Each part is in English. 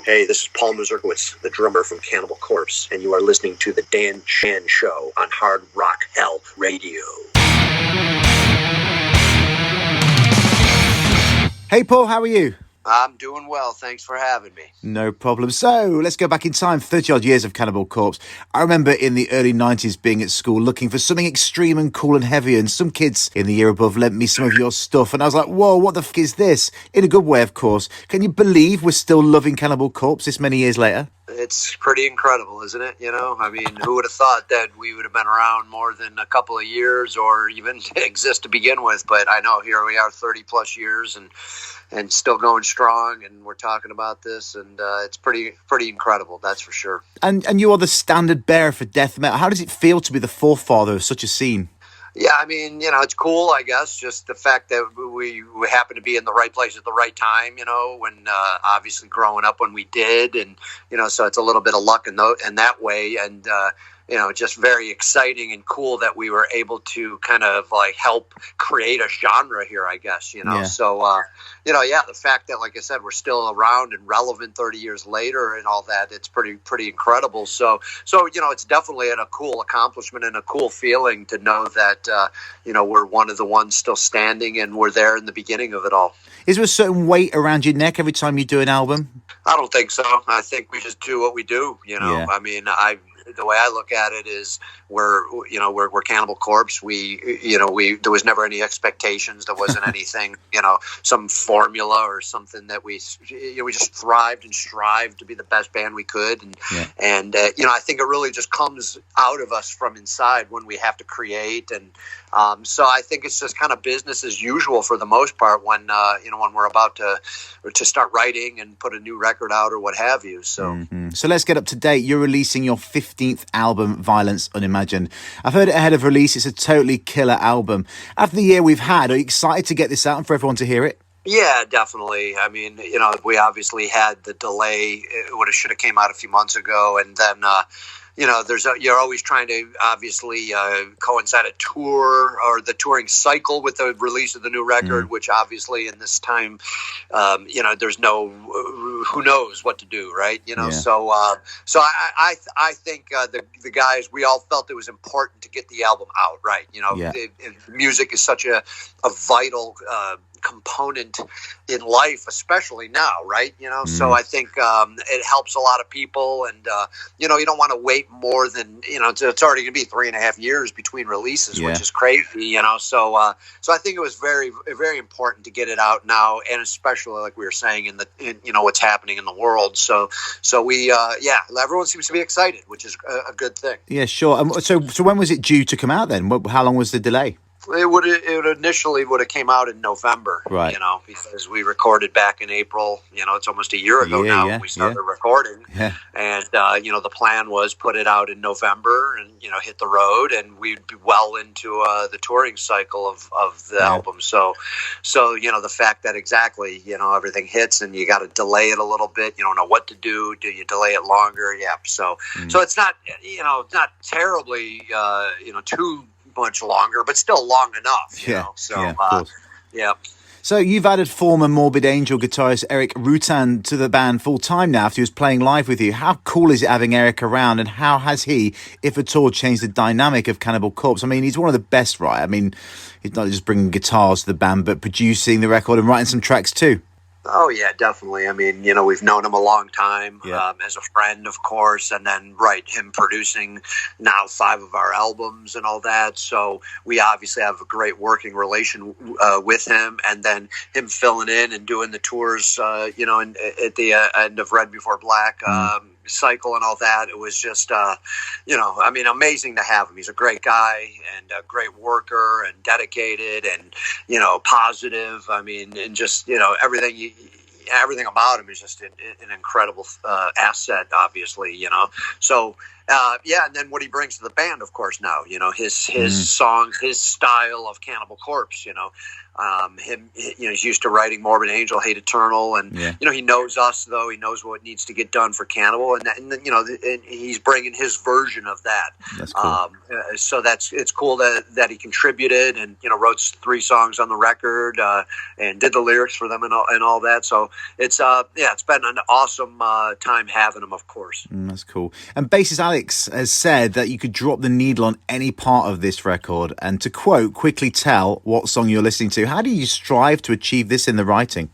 Hey, this is Paul Mazurkiewicz, the drummer from Cannibal Corpse, and you are listening to The Dan Chan Show on Hard Rock Hell Radio. Hey, Paul, how are you? I'm doing well. Thanks for having me. No problem. So let's go back in time, 30-odd years of Cannibal Corpse. I remember in the early 90s being at school looking for something extreme and cool and heavy, and some kids in the year above lent me some of your stuff, and I was like, whoa, what the f*** is this? In a good way, of course. Can you believe we're still loving Cannibal Corpse this many years later? It's pretty incredible, isn't it? You know, I mean, who would have thought that we would have been around more than a couple of years or even exist to begin with? But I know here we are 30 plus years and still going strong, and we're talking about this, and it's pretty incredible, that's for sure. And you are the standard bearer for death metal. How does it feel to be the forefather of such a scene? Yeah, I mean, you know, it's cool, I guess, just the fact that we happen to be in the right place at the right time, you know, when obviously growing up when we did, and, you know, so it's a little bit of luck in that way, and, you know, just very exciting and cool that we were able to kind of like help create a genre here, I guess, you know. Yeah. So, you know, yeah, the fact that, like I said, we're still around and relevant 30 years later and all that, it's pretty incredible. So, you know, it's definitely a cool accomplishment and a cool feeling to know that, you know, we're one of the ones still standing and we're there in the beginning of it all. Is there a certain weight around your neck every time you do an album? I don't think so. I think we just do what we do, you know. Yeah. I mean, the way I look at it is we're Cannibal Corpse. There was never any expectations. There wasn't anything, you know, some formula or something that we just thrived and strived to be the best band we could. And you know, I think it really just comes out of us from inside when we have to create. And so I think it's just kind of business as usual for the most part when we're about to start writing and put a new record out or what have you. So, So let's get up to date. You're releasing your 15th album, Violence Unimagined. I've heard it ahead of release. It's a totally killer album. After the year we've had, are you excited to get this out and for everyone to hear it? Yeah, definitely. I mean, you know, we obviously had the delay. It should have came out a few months ago, and then you know, you're always trying to obviously coincide a tour or the touring cycle with the release of the new record, which obviously in this time, you know, there's who knows what to do, right? You know, so I think the guys, we all felt it was important to get the album out, right? You know, music is such a vital component in life, especially now, right? You know, so I think it helps a lot of people, and you know, you don't want to wait more than, you know, it's already going to be 3.5 years between releases, which is crazy, you know. So I think it was very, very important to get it out now, and especially like we were saying in you know, what's happening in the world. So we everyone seems to be excited, which is a good thing. Yeah, sure. So when was it due to come out then? How long was the delay? It initially would have came out in November, right? You know, because we recorded back in April. You know, it's almost a year ago now when we started recording. Yeah. And you know, the plan was put it out in November and, you know, hit the road, and we'd be well into the touring cycle of the album. So you know, the fact that exactly, you know, everything hits and you got to delay it a little bit. You don't know what to do. Do you delay it longer? Yeah. So it's not, you know, not terribly you know, too much longer, but still long enough, you know. So So you've added former Morbid Angel guitarist Eric Ruttan to the band full time now after he was playing live with you. How cool is it having Eric around, and how has he, if at all, changed the dynamic of Cannibal Corpse? I mean, he's one of the best, right? I mean, he's not just bringing guitars to the band, but producing the record and writing some tracks too. Oh, yeah, definitely. I mean, you know, we've known him a long time as a friend, of course, and then, him producing now 5 of our albums and all that. So we obviously have a great working relation with him, and then him filling in and doing the tours, you know, at the end of Red Before Black cycle and all that. It was just, you know, I mean, amazing to have him. He's a great guy and a great worker and dedicated and, you know, positive. I mean, and just, you know, everything about him is just an incredible asset, obviously, you know. So, Yeah, and then what he brings to the band, of course, now, his songs, his style of Cannibal Corpse, he's used to writing Morbid Angel, Hate Eternal, and he knows us, though. He knows what needs to get done for Cannibal, and he's bringing his version of that. That's cool. So it's cool that he contributed and wrote 3 songs on the record and did the lyrics for them and all that. So it's been an awesome time having him, of course. That's cool. And bassist Alex has said that you could drop the needle on any part of this record and, to quote, quickly tell what song you're listening to. How do you strive to achieve this in the writing?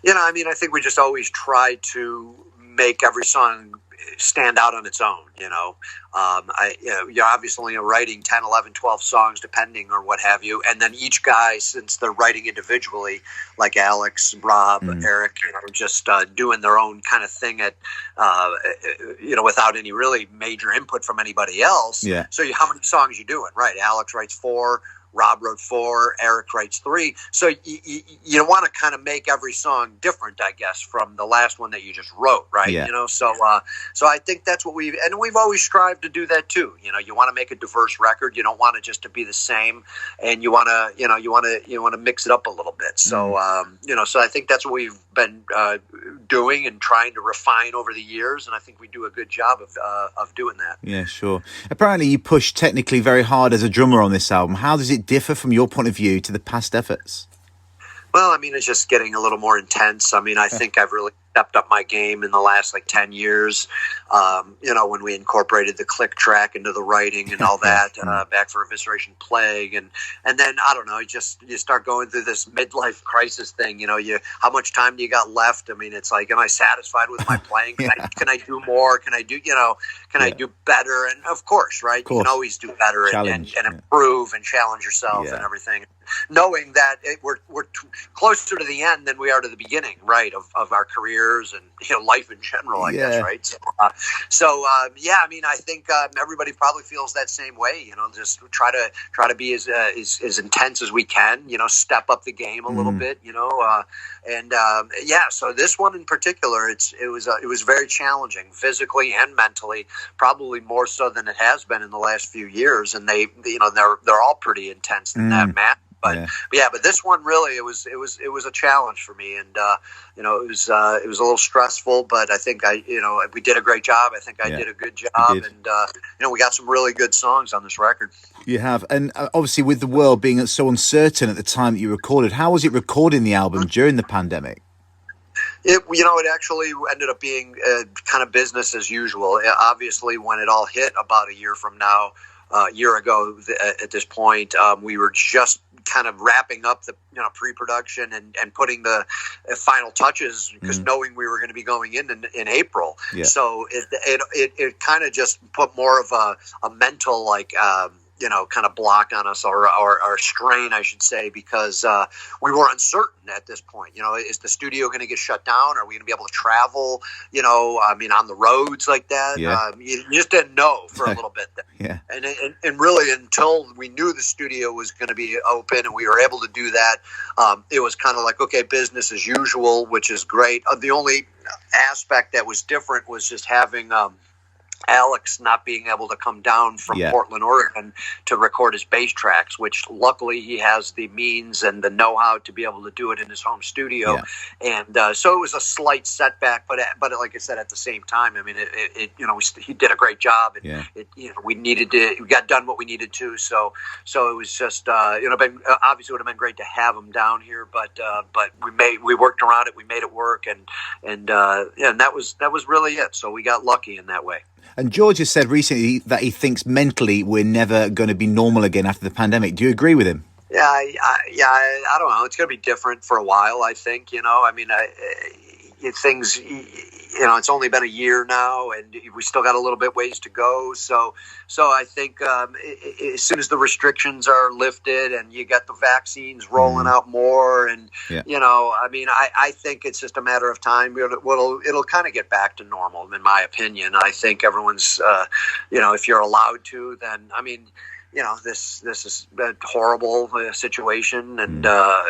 I think we just always try to make every song stand out on its own. You're obviously writing 10, 11, 12 songs, depending or what have you. And then each guy, since they're writing individually, like Alex, Rob, Eric, just doing their own kind of thing without any really major input from anybody else. Yeah. So how many songs you doing? Right. Alex writes 4. Rob wrote 4, Eric writes 3. So you want to kind of make every song different, I guess, from the last one that you just wrote, right? Yeah. So I think that's what we've always strived to do that too. You want to make a diverse record. You don't want it just to be the same, and you want to mix it up a little bit. So so I think that's what we've been doing and trying to refine over the years, and I think we do a good job of doing that. Yeah, sure. Apparently, you pushed technically very hard as a drummer on this album. How does it differ from your point of view to the past efforts? Well, it's just getting a little more intense. I think I've really stepped up my game in the last 10 years. When we incorporated the click track into the writing and all that, back for Evisceration Plague, and then I don't know, you start going through this midlife crisis thing. How much time do you got left? It's like, am I satisfied with my playing? Can I do more? Can I do I do better? And of course, right, you can always do better and improve and challenge yourself and everything. Knowing that we're closer to the end than we are to the beginning, right, of our careers and life in general, I guess, right. I think everybody probably feels that same way. Just try to be as intense as we can. Step up the game a little bit. So this one in particular, it was very challenging physically and mentally, probably more so than it has been in the last few years. And they're all pretty intense in that match. But this one really it was a challenge for me, and it was a little stressful. But I think we did a great job. I think I did a good job, and we got some really good songs on this record. You have, and obviously with the world being so uncertain at the time that you recorded, how was it recording the album during the pandemic? It actually ended up being kind of business as usual. Obviously, when it all hit about a year from now. A year ago at this point, we were just kind of wrapping up the pre-production and putting the final touches because knowing we were going to be going in April. Yeah. So it kind of just put more of a mental kind of block on us or strain, I should say, because we were uncertain at this point. Is the studio going to get shut down? Are we going to be able to travel? On the roads like that. Yeah. You just didn't know for a little bit. Yeah. And really until we knew the studio was going to be open and we were able to do that, it was kind of like, okay, business as usual, which is great. The only aspect that was different was just having Alex not being able to come down from Portland, Oregon to record his bass tracks, which luckily he has the means and the know-how to be able to do it in his home studio. Yeah. And so it was a slight setback, but like I said, at the same time, he did a great job, and we got done what we needed to. So it was just, obviously it would have been great to have him down here, but we worked around it. We made it work. And that was really it. So we got lucky in that way. And George has said recently that he thinks mentally we're never going to be normal again after the pandemic. Do you agree with him? Yeah, I don't know. It's going to be different for a while, I think. Things, it's only been a year now, and we still got a little bit ways to go. So I think as soon as the restrictions are lifted and you get the vaccines rolling out more, and I think it's just a matter of time. It'll kind of get back to normal, in my opinion. I think everyone's, if you're allowed to, then this is a horrible situation, and a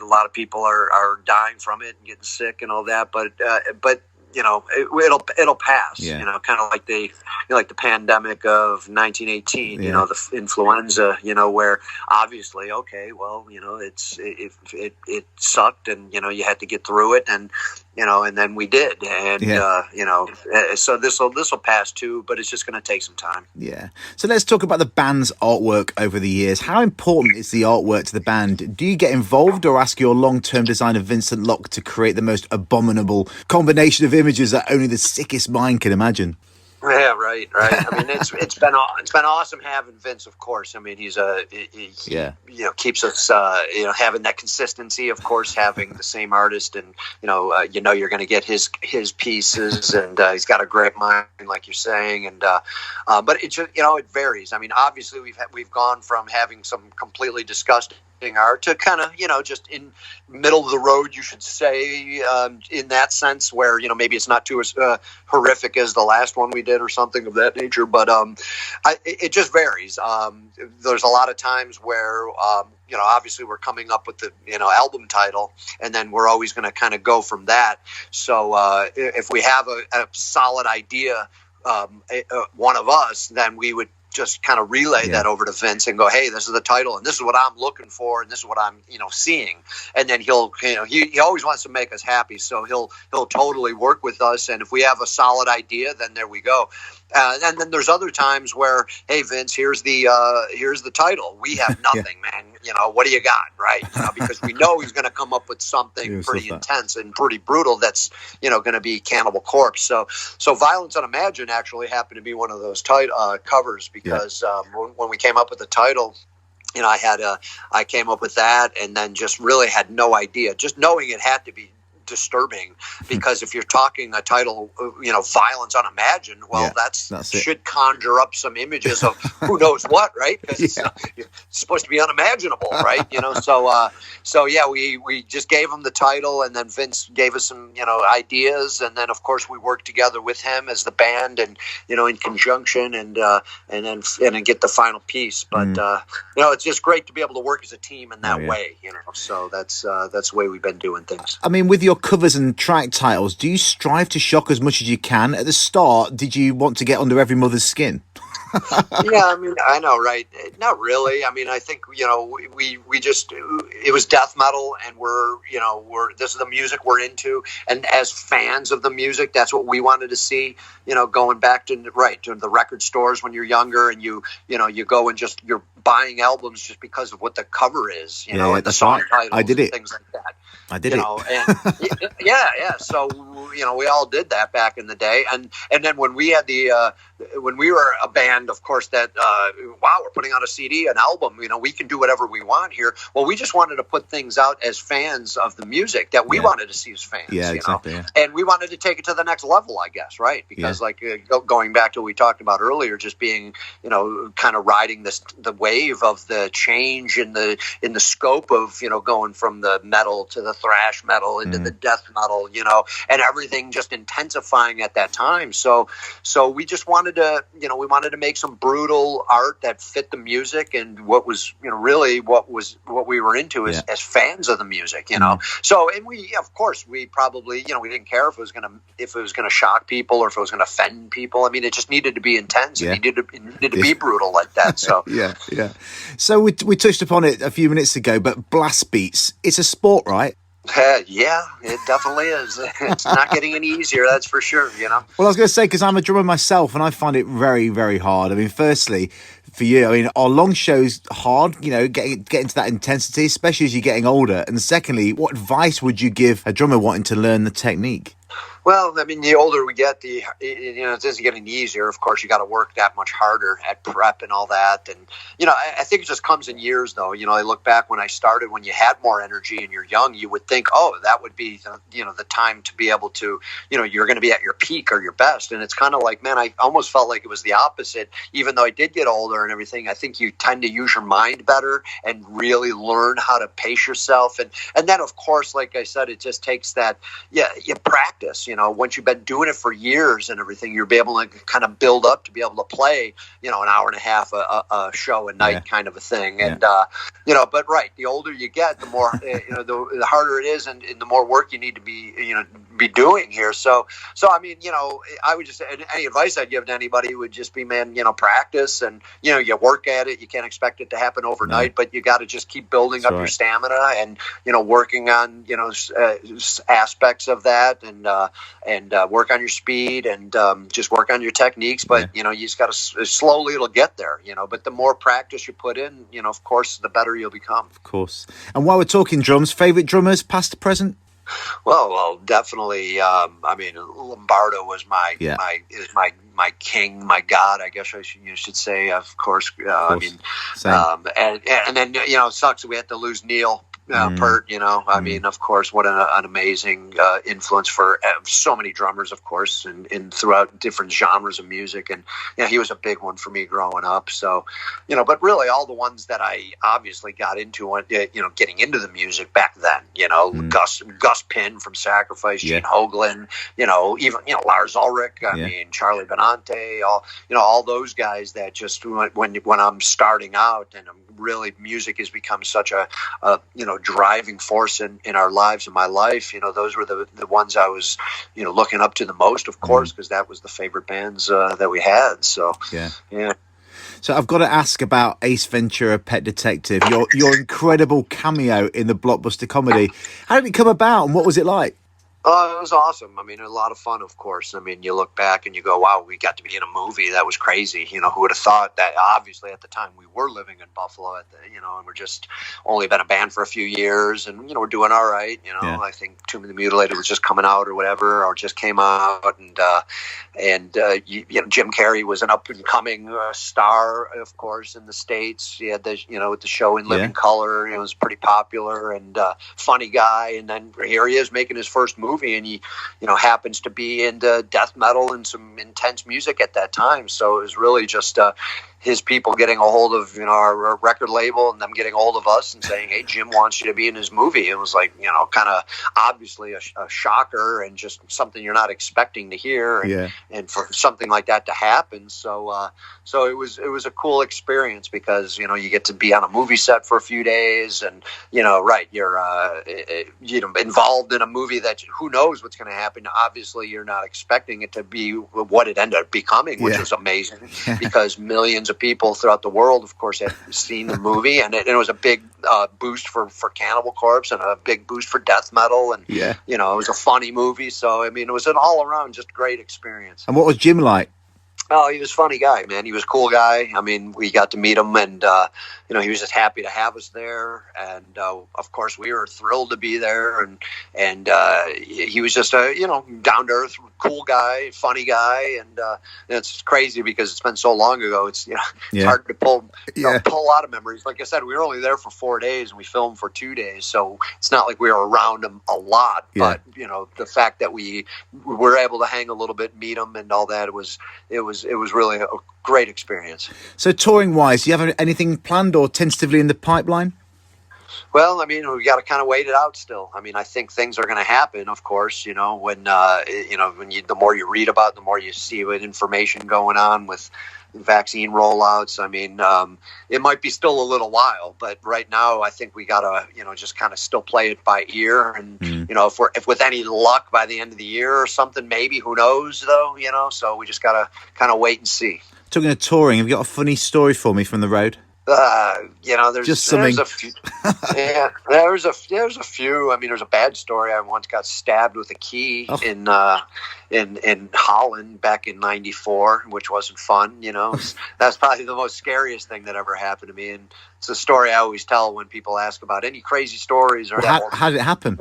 lot of people are dying from it and getting sick and all that. But it'll pass. Yeah. Kind of like the pandemic of 1918. Yeah. The influenza. Where obviously, okay, well, it sucked, and you had to get through it, and and then we did, and so this will pass too, but it's just going to take some time. Yeah. So let's talk about the band's artwork over the years. How important is the artwork to the band? Do you get involved or ask your long-term designer Vincent Locke to create the most abominable combination of images that only the sickest mind can imagine? Yeah, right. I mean, it's been awesome having Vince, of course. I mean, he keeps us having that consistency. Of course, having the same artist, and you're going to get his pieces, and he's got a great mind, like you're saying. And but it just it varies. I mean, obviously we've gone from having some completely disgusting art to kind of just in middle of the road, you should say, in that sense, where maybe it's not too horrific as the last one we did or something of that nature, but it just varies. There's a lot of times where obviously we're coming up with the album title, and then we're always going to kind of go from that. So if we have a solid idea, one of us, then we would just kind of relay that over to Vince and go, hey, this is the title, and this is what I'm looking for, and this is what I'm seeing. And then he'll he always wants to make us happy, so he'll totally work with us, and if we have a solid idea, then there we go. And then there's other times where, hey, Vince, here's the title. We have nothing, man. What do you got, right? Because we know he's going to come up with something pretty intense and pretty brutal. That's going to be Cannibal Corpse. So Violence Unimagined actually happened to be one of those covers because when we came up with the title, I came up with that, and then just really had no idea. Just knowing it had to be disturbing, because if you're talking a title, Violence Unimagined, well, that's should conjure up some images of who knows what, right? Because it's supposed to be unimaginable, right? So we just gave him the title, and then Vince gave us some ideas, and then of course we worked together with him as the band, and in conjunction, and then get the final piece. But it's just great to be able to work as a team in that way. So that's the way we've been doing things. I mean, with your covers and track titles, do you strive to shock as much as you can? At the start, did you want to get under every mother's skin? Yeah, I mean, I know, right? Not really. I mean, I think we just, it was death metal, and we're this is the music we're into, and as fans of the music, that's what we wanted to see. Going back to the record stores when you're younger, and you go and you're buying albums just because of what the cover is, and the song titles, I did it. Things like that. I did it. And yeah. So we all did that back in the day, and then when we had when we were a band, of course, that we're putting out a CD, an album, we can do whatever we want here. Well, we just wanted to put things out as fans of the music that we wanted to see as fans. Yeah, exactly. And we wanted to take it to the next level, I guess, right? Because going back to what we talked about earlier, just being kind of riding the wave of the change in the scope of going from the metal to the thrash metal into the death metal, and everything just intensifying at that time. So we just wanted to make some brutal art that fit the music and what was really what we were into as fans of the music, So, and we probably we didn't care if it was gonna shock people or if it was gonna offend people. I mean, it just needed to be intense. It needed to be brutal like that. So yeah. So we touched upon it a few minutes ago, but blast beats, it's a sport, right? Yeah, it definitely is. It's not getting any easier, that's for sure, Well, I was going to say, because I'm a drummer myself, and I find it very, very hard. I mean, firstly, for you, I mean, are long shows hard, getting to that intensity, especially as you're getting older? And secondly, what advice would you give a drummer wanting to learn the technique? Well, I mean, the older we get, it isn't getting easier. Of course, you got to work that much harder at prep and all that. And, I think it just comes in years, though. I look back when I started, when you had more energy and you're young, you would think, that would be, the time to be able to, you're going to be at your peak or your best. And it's kind of like, man, I almost felt like it was the opposite. Even though I did get older and everything, I think you tend to use your mind better and really learn how to pace yourself. And then, of course, like I said, it just takes that, you practice. Once you've been doing it for years and everything, you'll be able to kind of build up to be able to play, an hour and a half a show a night kind of a thing. And, but the older you get, the more, the harder it is, and the more work you need to be be doing here. So I mean, I would just say any advice I'd give to anybody would just be, man, practice, and you work at it. You can't expect it to happen overnight, but you got to just keep building up your stamina and working on aspects of that, and work on your speed, and just work on your techniques. But you just got to slowly, it'll get there. But the more practice you put in, of course, the better you'll become. Of course. And while we're talking drums, favorite drummers, past to present? Well, definitely. I mean, Lombardo was my king, my god, I guess you should say. Of course. I mean, and then it sucks that we had to lose Neil Peart. I mean, of course, what an amazing influence for so many drummers, of course, and throughout different genres of music. And he was a big one for me growing up. So, but really, all the ones that I obviously got into, getting into the music back then. Gus Pinn from Sacrifice, Gene Hoglan, even Lars Ulrich. I mean, Charlie Benante. All those guys that just when I'm starting out, and really music has become such a driving force in our lives, in my life. Those were the ones I was looking up to the most, of course, because that was the favorite bands that we had. So yeah. So I've got to ask about Ace Ventura, Pet Detective, your incredible cameo in the blockbuster comedy. How did it come about, and what was it like? It was awesome. I mean, a lot of fun, of course. I mean, you look back and you go, wow, we got to be in a movie. That was crazy. Who would have thought that? Obviously, at the time, we were living in Buffalo, and we're just only been a band for a few years, and, we're doing all right. I think Tomb of the Mutilated was just coming out or whatever, or just came out. And Jim Carrey was an up-and-coming star, of course, in the States. He had the show In Living Color. It was pretty popular, and funny guy. And then here he is making his first movie, and he happens to be into death metal and some intense music at that time. So it was really just his people getting a hold of our record label, and them getting a hold of us and saying, hey, Jim wants you to be in his movie. It was like kind of obviously a shocker, and just something you're not expecting to hear, and for something like that to happen. So it was a cool experience, because you get to be on a movie set for a few days, and you're involved in a movie that who knows what's going to happen. Obviously, you're not expecting it to be what it ended up becoming, which was amazing, because millions of people throughout the world, of course, had seen the movie, and it was a big boost for Cannibal Corpse, and a big boost for death metal, and it was a funny movie. So I mean, it was an all around just great experience. And what was Jim like? Oh, he was a funny guy, man. He was a cool guy. I mean, we got to meet him, and he was just happy to have us there. And of course, we were thrilled to be there. And he was just a down to earth, cool guy, funny guy. And it's crazy because it's been so long ago. It's it's hard to pull a lot of memories. Like I said, we were only there for 4 days, and we filmed for 2 days, so it's not like we were around him a lot. But the fact that we were able to hang a little bit, meet him, and all that, it was really a great experience. So touring wise, do you have anything planned or tentatively in the pipeline? Well, I mean, we got to kind of wait it out still. I mean, I think things are going to happen, of course, when the more you read about it, the more you see with information going on with vaccine rollouts. I mean, it might be still a little while, but right now I think we got to, just kind of still play it by ear. And, if with any luck by the end of the year or something, maybe, who knows though, so we just got to kind of wait and see. Talking of touring, have you got a funny story for me from the road? There's just something. There's a few. There's a few. I mean, there's a bad story. I once got stabbed with a key in Holland back in '94, which wasn't fun. That's probably the most scariest thing that ever happened to me, and it's a story I always tell when people ask about any crazy stories. Or how did it happen?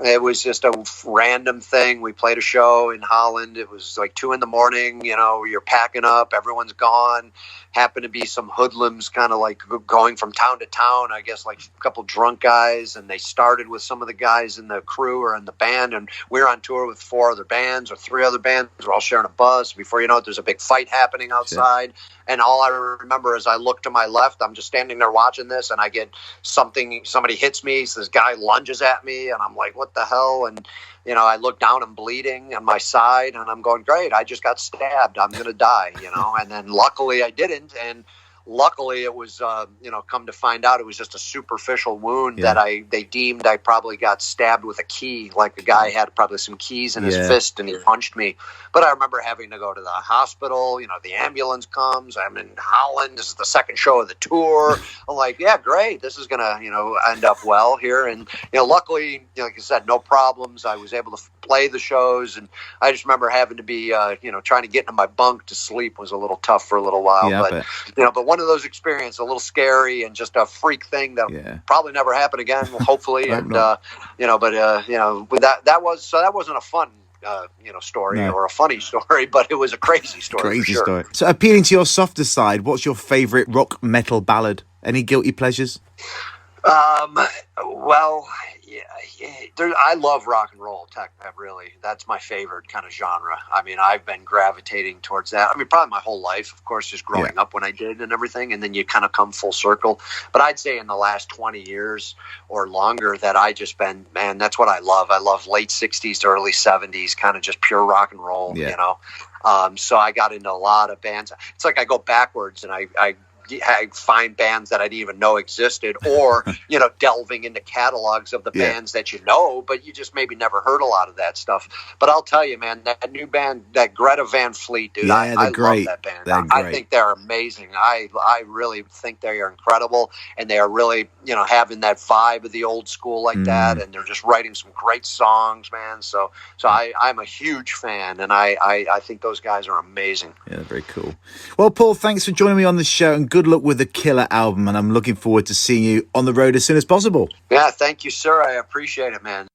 It was just a random thing. We played a show in Holland. It was like 2 a.m. You're packing up, everyone's gone. Happened to be some hoodlums kind of like going from town to town, I guess, like a couple drunk guys. And they started with some of the guys in the crew or in the band. And we're on tour with 4 other bands or 3 other bands. We're all sharing a bus. Before you know it, there's a big fight happening outside. Sure. And all I remember is I look to my left. I'm just standing there watching this, and I get somebody hits me. So this guy lunges at me, and I'm like, what the hell? And, I look down, I'm bleeding on my side, and I'm going, great, I just got stabbed. I'm going to die, And then luckily I didn't. And luckily it was, come to find out it was just a superficial wound Yeah. that they deemed I probably got stabbed with a key. Like the guy had probably some keys in his fist and he punched me. But I remember having to go to the hospital. The ambulance comes. I'm in Holland. This is the second show of the tour. I'm like, yeah, great. This is going to, end up well here. And, luckily, like I said, no problems. I was able to play the shows. And I just remember having to be, trying to get into my bunk to sleep was a little tough for a little while. Yeah, but one of those experiences, a little scary and just a freak thing that probably never happen again, hopefully. And, with that wasn't a fun, story or a funny story, but it was a crazy story. Crazy for sure. story. So appealing to your softer side, what's your favorite rock metal ballad? Any guilty pleasures? Well, I love rock and roll, really. That's my favorite kind of genre. I mean, I've been gravitating towards that. I mean, probably my whole life, of course, just growing up when I did and everything, and then you kind of come full circle. But I'd say in the last 20 years or longer that I just been, man, that's what I love. I love late 60s to early 70s, kind of just pure rock and roll, So I got into a lot of bands. It's like I go backwards and I find bands that I didn't even know existed, or delving into catalogs of the bands that but you just maybe never heard a lot of that stuff. But I'll tell you, man, that new band, that Greta Van Fleet, dude, I love that band. I think they're amazing. I really think they are incredible, and they are really having that vibe of the old school like that, and they're just writing some great songs, man. So I'm a huge fan, and I think those guys are amazing. Yeah, very cool. Well, Paul, thanks for joining me on the show, and good luck with the Killer album, and I'm looking forward to seeing you on the road as soon as possible. Yeah, thank you, sir. I appreciate it, man.